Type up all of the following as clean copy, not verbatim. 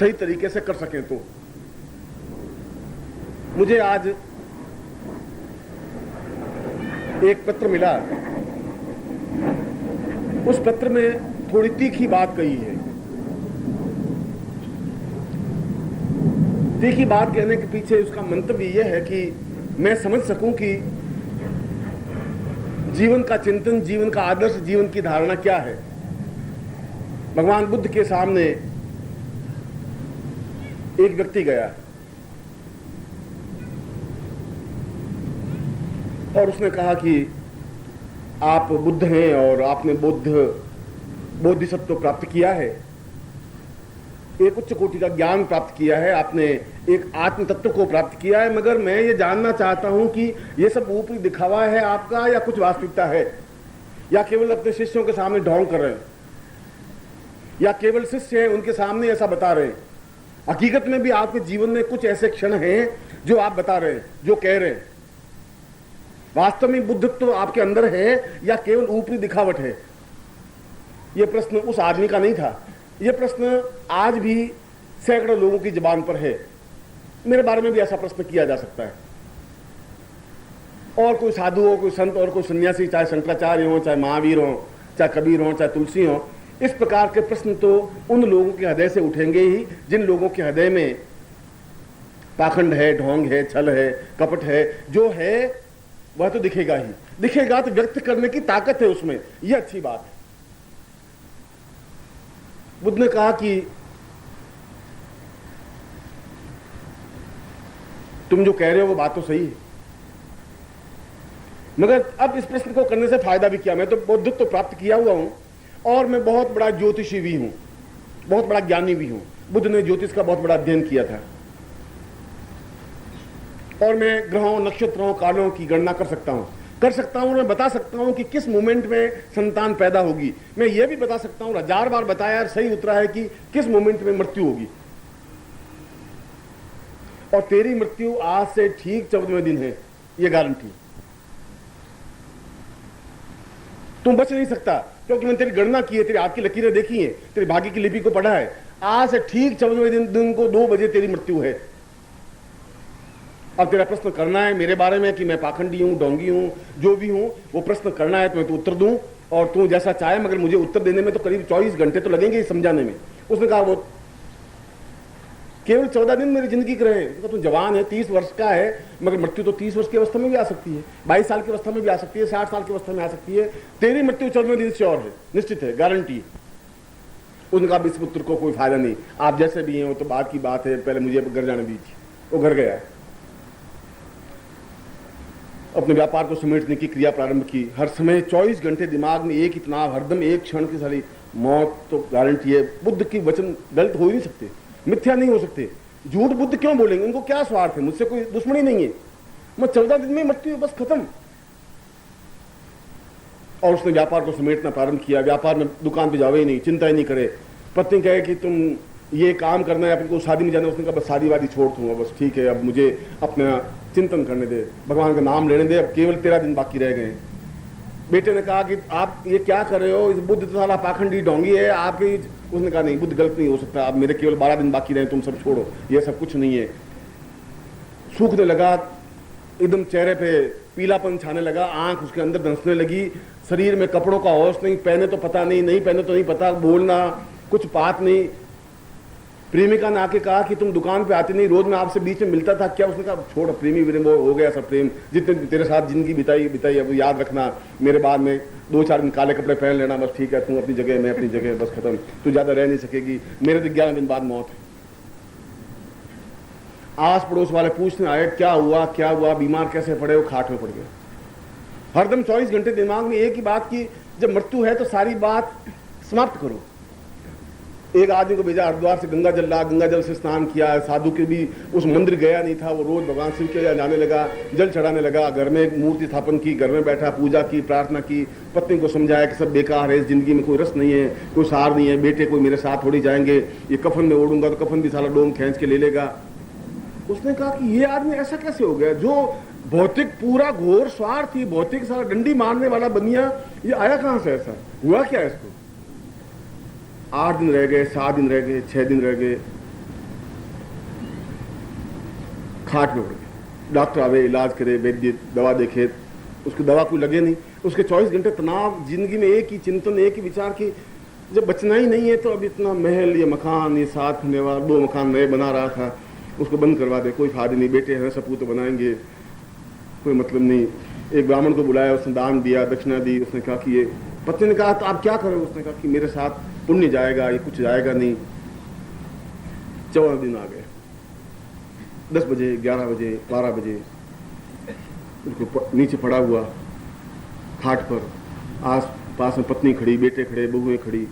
सही तरीके से कर सकें। तो मुझे आज एक पत्र मिला, उस पत्र में थोड़ी तीखी बात कही है। तीखी बात कहने के पीछे उसका मंतव्य यह है कि मैं समझ सकूं कि जीवन का चिंतन, जीवन का आदर्श, जीवन की धारणा क्या है। भगवान बुद्ध के सामने एक व्यक्ति गया और उसने कहा कि आप बुद्ध हैं और आपने बोधिसत्व प्राप्त किया है, एक उच्च कोटि का ज्ञान प्राप्त किया है, आपने एक आत्म तत्व को प्राप्त किया है, मगर मैं ये जानना चाहता हूं कि ये सब ऊपरी दिखावा है आपका या कुछ वास्तविकता है, या केवल अपने शिष्यों के सामने ढोंग कर रहे हैं, या केवल शिष्य हैं उनके सामने ऐसा बता रहे हैं। हकीकत में भी आपके जीवन में कुछ ऐसे क्षण हैं जो आप बता रहे हैं, जो कह रहे हैं। वास्तव में बुद्धत्व आपके अंदर है या केवल ऊपरी दिखावट है? यह प्रश्न उस आदमी का नहीं था। यह प्रश्न आज भी सैकड़ों लोगों की जुबान पर है। मेरे बारे में भी ऐसा प्रश्न किया जा सकता है। और कोई साधु हो, कोई संत और कोई सन्यासी, चाहे शंकराचार्य हो, चाहे महावीर हो, चाहे कबीर हो, चाहे तुलसी हो, इस प्रकार के प्रश्न तो उन लोगों के हृदय से उठेंगे ही जिन लोगों के हृदय में पाखंड है, ढोंग है, छल है, कपट है। जो है वह तो दिखेगा ही, दिखेगा तो व्यक्त करने की ताकत है उसमें, यह अच्छी बात है। बुद्ध ने कहा कि तुम जो कह रहे हो वो बात तो सही है, मगर अब इस प्रश्न को करने से फायदा भी क्या? मैं तो बौद्धित्व प्राप्त किया हुआ हूं और मैं बहुत बड़ा ज्योतिषी भी हूं, बहुत बड़ा ज्ञानी भी हूं। बुद्ध ने ज्योतिष का बहुत बड़ा अध्ययन किया था और मैं ग्रहों, नक्षत्रों, कालों की गणना कर सकता हूं, मैं बता सकता हूं कि किस मोमेंट में संतान पैदा होगी। मैं यह भी बता सकता हूं, 1000 बार बताया, सही उतरा है कि किस मोमेंट में मृत्यु होगी। और तेरी मृत्यु आज से ठीक 14वें दिन है, यह गारंटी। तुम बच नहीं सकता, क्योंकि मैंने तेरी गणना की है, तेरी हाथ की लकीरें देखी है, तेरे भाग्य की लिपि को पढ़ा है। आज से ठीक 14वें दिन को 2 बजे तेरी मृत्यु है। अब तेरा प्रश्न करना है मेरे बारे में कि मैं पाखंडी हूं, ढोंगी हूं, जो भी हूं, वो प्रश्न करना है तो मैं तो उत्तर दूं, और तू जैसा चाहे, मगर मुझे उत्तर देने में तो करीब 24 घंटे तो लगेंगे समझाने में। उसने कहा वो केवल 14 दिन मेरी जिंदगी के रहे। तो तू जवान है, 30 वर्ष का है, मगर मृत्यु तो 30 वर्ष की अवस्था में भी आ सकती है, 22 साल की अवस्था में भी आ सकती है, 60 साल की अवस्था में आ सकती है। तेरी मृत्यु 14वें दिन श्योर है, निश्चित है, गारंटी है। उनका इस पुत्र को कोई फायदा नहीं, आप जैसे भी हैं वो तो बात की बात है, पहले मुझे घर जाने दीजिए। वो घर गया, अपने व्यापार को समेटने की क्रिया प्रारंभ की। हर समय 24 घंटे दिमाग में एक इतना हरदम एक क्षण की सारी मौत तो गारंटी है। बुद्ध की वचन गलत हो ही नहीं सकते, मिथ्या नहीं हो सकते। झूठ बुद्ध क्यों बोलेंगे? उनको क्या स्वार्थ है? मुझसे कोई दुश्मनी नहीं है, मैं 14 दिन में मृत्यु, बस खत्म। और उसने व्यापार को समेटना प्रारंभ किया। व्यापार में दुकान पे जावे ही नहीं, चिंता ही नहीं करे। पत्नी कहे कि तुम ये काम करना है, अपने शादी में जाना है। उसने कहा बस शादी वादी छोड़ दूंगा, बस ठीक है, अब मुझे अपना चिंतन करने दे, भगवान का नाम लेने दे, अब केवल 13 दिन बाकी रह गए। बेटे ने कहा कि आप ये क्या कर रहे हो, इस बुद्ध तो साला पाखंडी ढोंगी है आपकी। उसने कहा नहीं, बुद्ध गलत नहीं हो सकता, अब मेरे केवल 12 दिन बाकी रहे, तुम सब छोड़ो, ये सब कुछ नहीं है। सूखने लगा, एकदम चेहरे पे पीलापन छाने लगा, आंख उसके अंदर धंसने लगी, शरीर में कपड़ों का होश नहीं, पहने तो पता नहीं, नहीं पहने तो नहीं पता, बोलना कुछ बात नहीं। प्रेमिका ने आके कहा कि तुम दुकान पे आती नहीं, रोज मैं आपसे बीच में मिलता था क्या? उसने कहा छोड़, प्रेमी प्रेम वो हो गया सब प्रेम, जितने तेरे साथ जिंदगी बिताई अब याद रखना, मेरे बाद में 2-4 दिन काले कपड़े पहन लेना, बस ठीक है, तुम अपनी जगह, मैं अपनी जगह, बस खत्म, तू ज्यादा रह नहीं सकेगी, मेरे तो 11 दिन बाद मौत है। आस पड़ोस वाले पूछने आए क्या हुआ, बीमार कैसे पड़े हो? खाट में पड़ गए। हरदम 24 घंटे दिमाग में एक ही बात की, जब मृत्यु है तो सारी बात समाप्त करो। एक आदमी को भेजा हरिद्वार से, गंगा जल ला, गंगा जल से स्नान किया। साधु के भी उस मंदिर गया नहीं था, वो रोज भगवान शिव के जाने लगा, जल चढ़ाने लगा, घर में एक मूर्ति स्थापन की, घर में बैठा, पूजा की, प्रार्थना की। पत्नी को समझाया कि सब बेकार है, इस जिंदगी में कोई रस नहीं है, कोई सार नहीं है, बेटे कोई मेरे साथ थोड़ी जाएंगे, ये कफन में ओढ़ूंगा तो कफन भी साला डोम खींच के ले लेगा। उसने कहा कि ये आदमी ऐसा कैसे हो गया, जो भौतिक पूरा घोर स्वार्थी, भौतिक सारा डंडी मारने वाला बनिया, ये आया कहां से? ऐसा हुआ क्या इसको? 8 दिन रह गए, 7 दिन रह गए, 6 दिन रह गए, खाट पे पड़ गए। डॉक्टर आवे, इलाज करे, वैद्य दवा देखे, उसकी दवा कोई लगे नहीं। उसके 24 घंटे तनाव, जिंदगी में एक ही चिंतन, एक ही विचार कि जब बचना ही नहीं है तो अब इतना महल, ये मकान, ये 7 खंडे वाला 2 मकान नए बना रहा था, उसको बंद करवा दे, कोई फायदा नहीं, बेटे हैं सपूत तो बनाएंगे, कोई मतलब नहीं। एक ब्राह्मण को बुलाया, उसने दान दिया, दक्षिणा दी। उसने कहा कि ये, पत्नी ने कहा तो आप क्या करोगे? उसने कहा कि मेरे साथ पुण्य जाएगा, ये कुछ जाएगा नहीं। 14 दिन आ गए, 10 बजे, 11 बजे, 12 बजे उसको नीचे पड़ा हुआ खाट पर, आस पास में पत्नी खड़ी, बेटे खड़े, बहुएं खड़ी,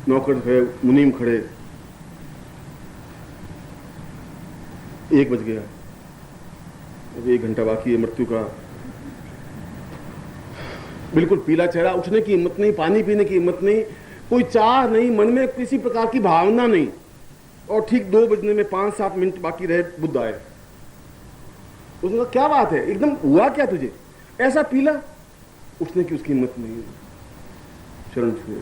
नौकर खड़े, मुनीम खड़े। 1 बज गया, अब 1 घंटा बाकी है मृत्यु का। बिल्कुल पीला चेहरा, उठने की हिम्मत नहीं, पानी पीने की हिम्मत नहीं, कोई चाह नहीं, मन में किसी प्रकार की भावना नहीं। और ठीक 2 बजने में 5-7 मिनट बाकी रहे, बुद्ध आए। उसने कहा क्या बात है, एकदम हुआ क्या तुझे, ऐसा पीला? उठने की उसकी हिम्मत नहीं, शरण छुए।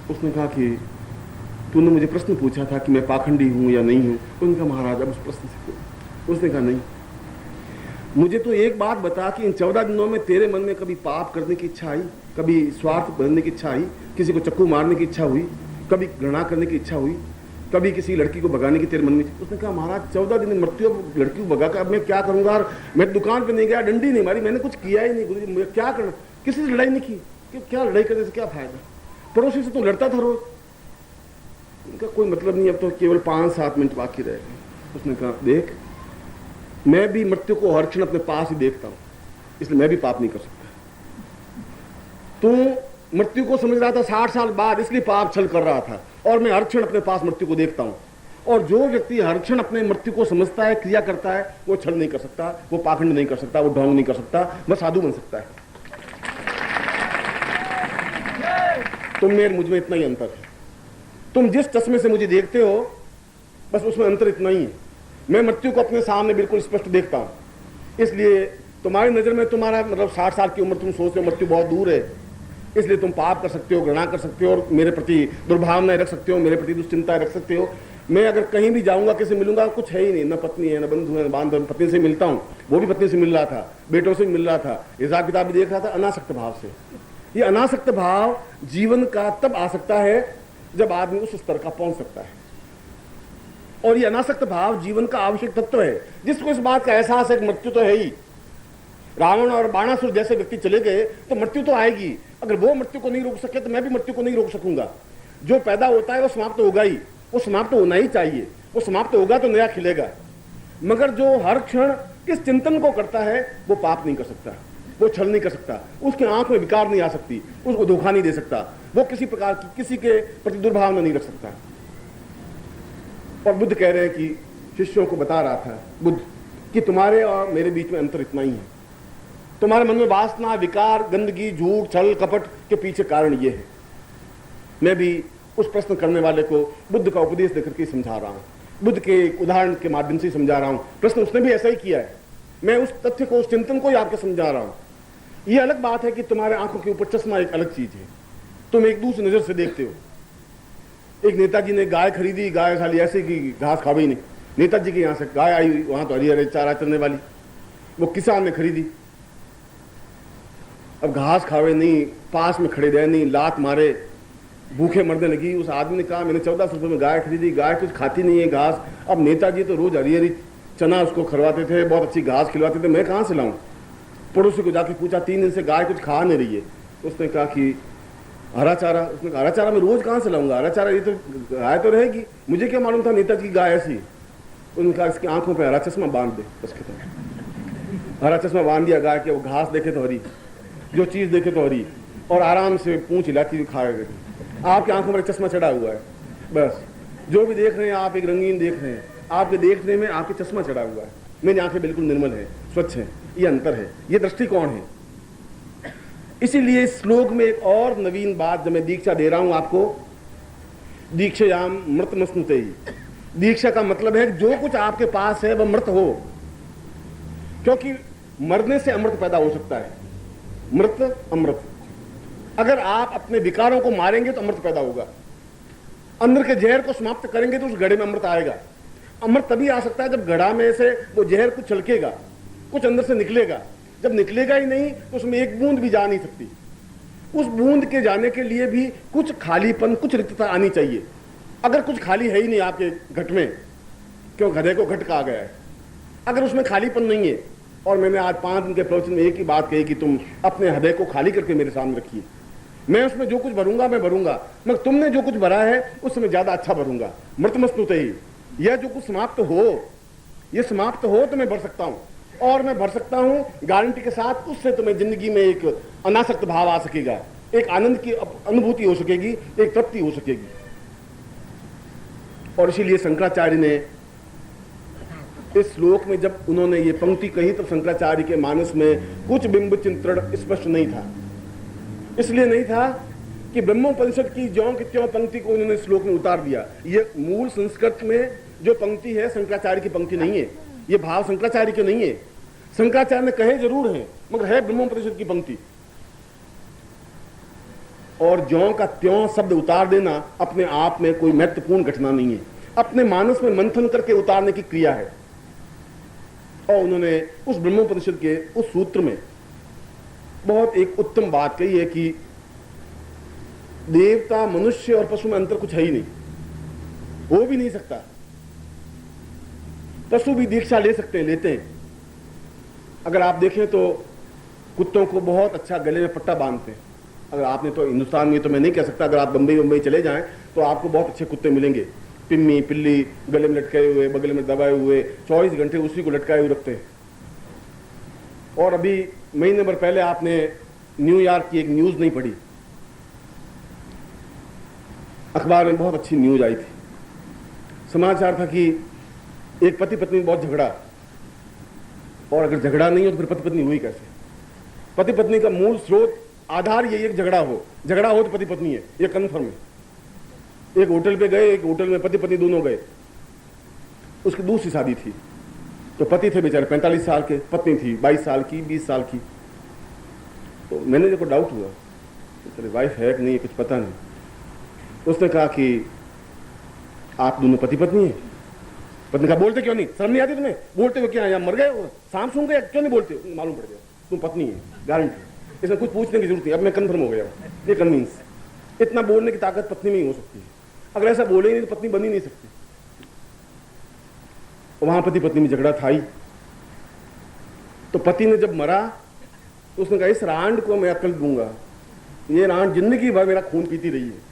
उसने कहा कि तूने मुझे प्रश्न पूछा था कि मैं पाखंडी हूं या नहीं हूं। उसने कहा महाराज अब उस प्रश्न से, उसने कहा नहीं, मुझे तो एक बात बता कि इन 14 दिनों में तेरे मन में कभी पाप करने की इच्छा आई, कभी स्वार्थ बनने की इच्छा आई, किसी को चक्कू मारने की इच्छा हुई, कभी घृणा करने की इच्छा हुई, कभी किसी लड़की को भगाने की तेरे मन में? उसने कहा महाराज 14 दिन मृत्यु, लड़की को भगा कर अब मैं क्या करूंगा? मैं दुकान पे नहीं गया, डंडी नहीं मारी, मैंने कुछ किया ही नहीं, गुरुजी मैं क्या करना, किसी से लड़ाई नहीं की, कि क्या लड़ाई करने से क्या फायदा, पड़ोसी से तो लड़ता था रोज। उनका कोई मतलब नहीं, अब तो केवल 5-7 मिनट बाकी रहे। उसने कहा देख, मैं भी मृत्यु को हर क्षण अपने पास ही देखता हूं, इसलिए मैं भी पाप नहीं कर सकता। तू मृत्यु को समझ रहा था 60 साल बाद, इसलिए पाप छल कर रहा था, और मैं हर क्षण अपने पास मृत्यु को देखता हूं। और जो व्यक्ति हर क्षण अपने मृत्यु को समझता है, क्रिया करता है, वो छल नहीं कर सकता, वो पाखंड नहीं कर सकता, वो ढोंग नहीं कर सकता, वह साधु बन सकता है। तुम में मुझ में इतना ही अंतर है। तुम जिस चश्मे से मुझे देखते हो, बस उसमें अंतर इतना ही है। मैं मृत्यु को अपने सामने बिल्कुल स्पष्ट देखता हूं, इसलिए तुम्हारी नजर में तुम्हारा मतलब 60 साल की उम्र, तुम सोचते हो मृत्यु बहुत दूर है, इसलिए तुम पाप कर सकते हो, घृणा कर सकते हो, और मेरे प्रति दुर्भावनाएं रख सकते हो, मेरे प्रति दुश्चिंताएं रख सकते हो। मैं अगर कहीं भी जाऊंगा, किसी मिलूंगा, कुछ है ही नहीं, न पत्नी है, न बंधु है, न बांधव। पत्नी से मिलता हूं, वो भी पत्नी से मिल रहा था, बेटों से मिल रहा था, हिसाब किताब भी देख रहा था, अनासक्त भाव से। ये अनासक्त भाव जीवन का तब आ सकता है जब आदमी उस स्तर का पहुंच सकता है। और ये अनासक्त भाव जीवन का आवश्यक तत्व है, जिसको इस बात का एहसास है कि मृत्यु तो है ही। रावण और बाणासुर जैसे व्यक्ति चले गए तो मृत्यु तो आएगी, अगर वो मृत्यु को नहीं रोक सके तो मैं भी मृत्यु को नहीं रोक सकूंगा। जो पैदा होता है वो समाप्त होगा ही, वो समाप्त होना ही चाहिए, वो समाप्त होगा तो नया खिलेगा। मगर जो हर क्षण इस चिंतन को करता है वो पाप नहीं कर सकता, वो छल नहीं कर सकता, उसके आंख में विकार नहीं आ सकती, उसको धोखा नहीं दे सकता, वो किसी प्रकार की किसी के प्रति दुर्भावना नहीं रख सकता। और बुद्ध कह रहे हैं कि शिष्यों को बता रहा था बुद्ध कि तुम्हारे और मेरे बीच में अंतर इतना ही है। तुम्हारे मन में वासना, विकार, गंदगी, झूठ, छल, कपट के पीछे कारण ये है। मैं भी उस प्रश्न करने वाले को बुद्ध का उपदेश देकर के समझा रहा हूं, बुद्ध के उदाहरण के माध्यम से समझा रहा हूं। प्रश्न उसने भी ऐसा ही किया है, मैं उस तथ्य को, उस चिंतन को ही आपको समझा रहा हूं। यह अलग बात है कि तुम्हारे आंखों के ऊपर चश्मा एक अलग चीज है, तुम एक दूसरी नजर से देखते हो। एक नेताजी ने गाय खरीदी, गाय खाली ऐसे कि घास खा भी नहीं। नेताजी के यहां से गाय आई, वहां तो हरी हरे चारा चलने वाली, वो किसान ने खरीदी। अब घास खावे नहीं, पास में खड़े रहे नहीं, लात मारे, भूखे मरने लगी। उस आदमी ने कहा मैंने 1400 रुपये में गाय खरीदी, गाय कुछ खाती नहीं है घास। अब नेताजी तो रोज हरी हरी चना उसको खरवाते थे, बहुत अच्छी घास खिलवाते थे, मैं कहाँ से लाऊं? पड़ोसी को जाके पूछा, 3 दिन से गाय कुछ खा नहीं रही है। उसने कहा कि हरा चारा। उसने कहा हरा चारा मैं रोज कहाँ से लाऊंगा, हरा चारा ये तो गाय तो रहेगी, मुझे क्या मालूम था नेताजी की गाय ऐसी। उन्होंने कहा इसकी आंखों पे हरा चश्मा बांध दे, उसके तो हरा चश्मा बांध दिया गाय के, वो घास देखे तो हरी, जो चीज देखे तो हरी, और आराम से पूंछ हिलाती हुई खाएगा। आपकी आंखों पर चश्मा चढ़ा हुआ है, बस जो भी देख रहे हैं आप एक रंगीन देख रहे हैं, आपके देखने में आपके चश्मा चढ़ा हुआ है। मेरी आंखें बिल्कुल निर्मल है, स्वच्छ है। ये अंतर है, ये दृष्टिकोण है। इसीलिए इस श्लोक में एक और नवीन बात जब मैं दीक्षा दे रहा हूं आपको, दीक्षायाम मृतमस्नुते ही। दीक्षा का मतलब है जो कुछ आपके पास है वह मृत हो, क्योंकि मरने से अमृत पैदा हो सकता है। मृत अमृत, अगर आप अपने विकारों को मारेंगे तो अमृत पैदा होगा, अंदर के जहर को समाप्त करेंगे तो उस घड़े में अमृत आएगा। अमृत तभी आ सकता है जब घड़ा में से वो जहर कुछ छलकेगा, कुछ अंदर से निकलेगा। जब निकलेगा ही नहीं तो उसमें एक बूंद भी जा नहीं सकती। उस बूंद के जाने के लिए भी कुछ खालीपन, कुछ रिक्तता आनी चाहिए। अगर कुछ खाली है ही नहीं आपके घट में, क्यों गधे को घट कहा गया है, अगर उसमें खालीपन नहीं है, और मैंने आज 5 दिन के प्रवचन में एक ही बात कही कि तुम अपने हृदय को खाली करके मेरे सामने रखिए, मैं उसमें जो कुछ भरूंगा मैं भरूंगा, मगर तुमने जो कुछ भरा है उसमें ज्यादा अच्छा भरूंगा। मृतमस्तुते ही, यह जो कुछ समाप्त हो, यह समाप्त हो तो मैं भर सकता हूं, और मैं भर सकता हूं गारंटी के साथ। उससे तुम्हें जिंदगी में एक अनासक्त भाव आ सकेगा, एक आनंद की अनुभूति हो सकेगी, एक तृप्ति हो सकेगी। और इसीलिए शंकराचार्य ने इस श्लोक में जब उन्होंने ये पंक्ति कही तो शंकराचार्य के मानस में कुछ बिंब चिंतन स्पष्ट नहीं था। इसलिए नहीं था कि ब्रह्मोपनिषद की ज्यों की त्यों पंक्ति को उन्होंने श्लोक में उतार दिया। ये मूल संस्कृत में जो पंक्ति है शंकराचार्य की पंक्ति नहीं है, ये भाव शंकराचार्य के नहीं है। शंकराचार्य ने कहे जरूर हैं, मगर है ब्रह्मोपनिषद की पंक्ति। और ज्यों का त्यों शब्द उतार देना अपने आप में कोई महत्वपूर्ण घटना नहीं है, अपने मानस में मंथन करके उतारने की क्रिया है। और उन्होंने उस ब्रह्मोपनिषद के उस सूत्र में बहुत एक उत्तम बात कही है कि देवता, मनुष्य और पशु में अंतर कुछ है ही नहीं, हो भी नहीं सकता। पशु भी दीक्षा ले सकते हैं, लेते हैं। अगर आप देखें तो कुत्तों को बहुत अच्छा गले में पट्टा बांधते हैं। अगर आपने तो हिंदुस्तान में तो मैं नहीं कह सकता, अगर आप बंबई चले जाएं तो आपको बहुत अच्छे कुत्ते मिलेंगे, पिम्मी पिल्ली गले में लटकाए हुए, बगल में दबाए हुए, 24 घंटे उसी को लटकाए हुए रखते हैं। और अभी महीने भर पहले आपने न्यूयॉर्क की एक न्यूज नहीं पढ़ी, अखबार में बहुत अच्छी न्यूज आई थी। समाचार था कि एक पति पत्नी बहुत झगड़ा, और अगर झगड़ा नहीं हो तो फिर पति पत्नी हुई कैसे? पति पत्नी का मूल स्रोत, आधार यही एक झगड़ा हो तो पति पत्नी है, ये कन्फर्म है। एक होटल पे गए, एक होटल में पति पत्नी दोनों गए, उसकी दूसरी शादी थी। तो पति थे बेचारे 45 साल के, पत्नी थी 22 साल की, 20 साल की। तो मैंने देखो डाउट हुआ, तेरी वाइफ है कि नहीं, कुछ पता नहीं। उसने कहा कि आप दोनों पति पत्नी हैं। पत्नी कहा बोलते क्यों नहीं, शर्म नहीं आती तुम्हें? बोलते हो क्या, यहाँ मर गए हो, शाम सूंघ गए, क्यों नहीं बोलते हो? मालूम पड़ गया तुम पत्नी है, गारंटी। इसमें कुछ पूछने की जरूरत नहीं, अब मैं कन्फर्म हो गया, ये कन्विंस। इतना बोलने की ताकत पत्नी में ही हो सकती है। अगर ऐसा बोले नहीं तो पत्नी बन ही नहीं सकती। वहां पति पत्नी में झगड़ा था ही। तो पति ने जब मरा तो उसने कहा इस रांड को मैं अकल दूंगा, ये रांड जिंदगी भर मेरा खून पीती रही है।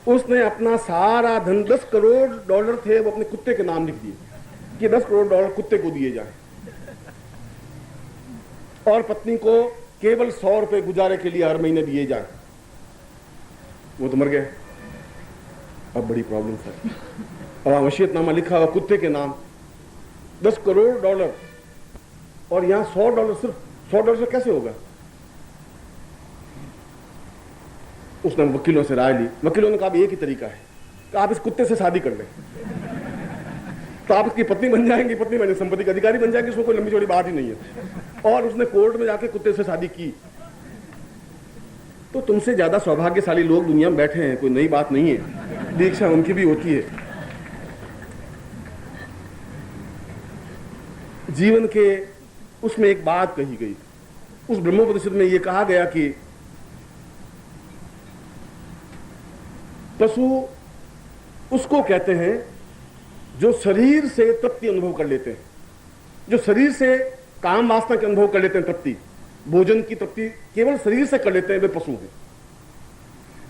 उसने अपना सारा धन, $10 करोड़ थे, वो अपने कुत्ते के नाम लिख दिए कि $10 करोड़ कुत्ते को दिए जाए, और पत्नी को केवल ₹100 गुजारे के लिए हर महीने दिए जाए। वो तो मर गए। अब बड़ी प्रॉब्लम सर, अब वसीयतनामा लिखा हुआ कुत्ते के नाम, $10 करोड़, और यहां $100, सिर्फ $100 से कैसे होगा? उसने वकीलों से राय ली। वकीलों ने कहा एक ही तरीका है कि आप इस कुत्ते से शादी कर लें, तो आप इसकी पत्नी बन जाएंगी, पत्नी बने संपत्ति के अधिकारी बन जाएंगे, उसमें कोई लंबी चौड़ी बात ही नहीं है। और उसने कोर्ट में जाके कुत्ते से शादी की। तो तुमसे ज्यादा सौभाग्यशाली लोग दुनिया में बैठे हैं, कोई नई बात नहीं है, दीक्षा उनकी भी होती है। जीवन के उसमें एक बात कही गई, उस ब्रह्मोपनिषद में यह कहा गया कि पशु उसको कहते हैं जो शरीर से तृप्ति अनुभव कर लेते हैं, जो शरीर से काम वासना के अनुभव कर लेते हैं, तृप्ति, भोजन की तृप्ति केवल शरीर से कर लेते हैं, वे पशु हैं।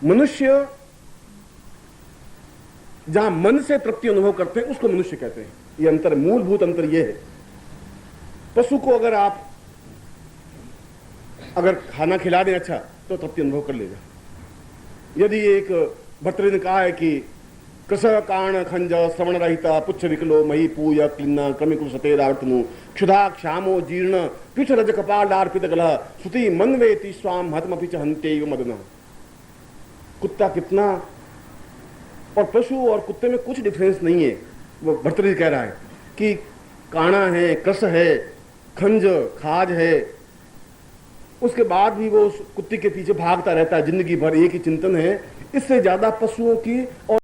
मनुष्य जहां मन से तृप्ति अनुभव करते हैं उसको मनुष्य कहते हैं। यह अंतर, मूलभूत अंतर यह है। पशु को अगर खाना खिला दें अच्छा तो तृप्ति अनुभव कर लेगा। यदि एक भर्तृ ने कहा है कि कृष काण खंज श्रवण रहिता पुच्छ विकलो मही पूय क्लिन्न क्रमिकुल सतेरावर्तनु क्षुधा क्षामो जीर्ण पीठ रज कपाल अर्पित गलह श्रुति मनवेति स्वाम हतमपि च हन्ते मदन। कुत्ता कितना, और पशु और कुत्ते में कुछ डिफरेंस नहीं है। वो भर्तृ कह रहा है कि काणा है, कृष है, खंज खाज है, उसके बाद भी वो उस कुत्ते के पीछे भागता रहता है जिंदगी भर, एक ही चिंतन है। इससे ज्यादा पशुओं की और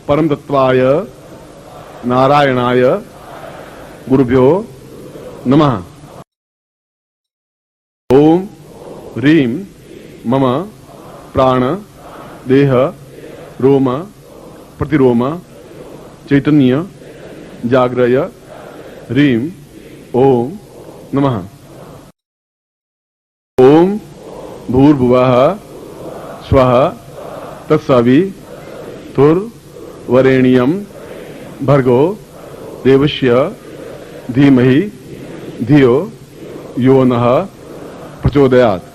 परम तत्वाय नारायणाय गुरुभ्यो नमः। ओम ह्रीं मम प्राण देह रोम प्रतिरोम चैतन्य जाग्रय ह्रीं ओम नमः। ओम भूर्भुवः स्वः तत्सवितुर्वरेण्यं भर्गो देवस्य धीमहि धियो यो नः प्रचोदयात्।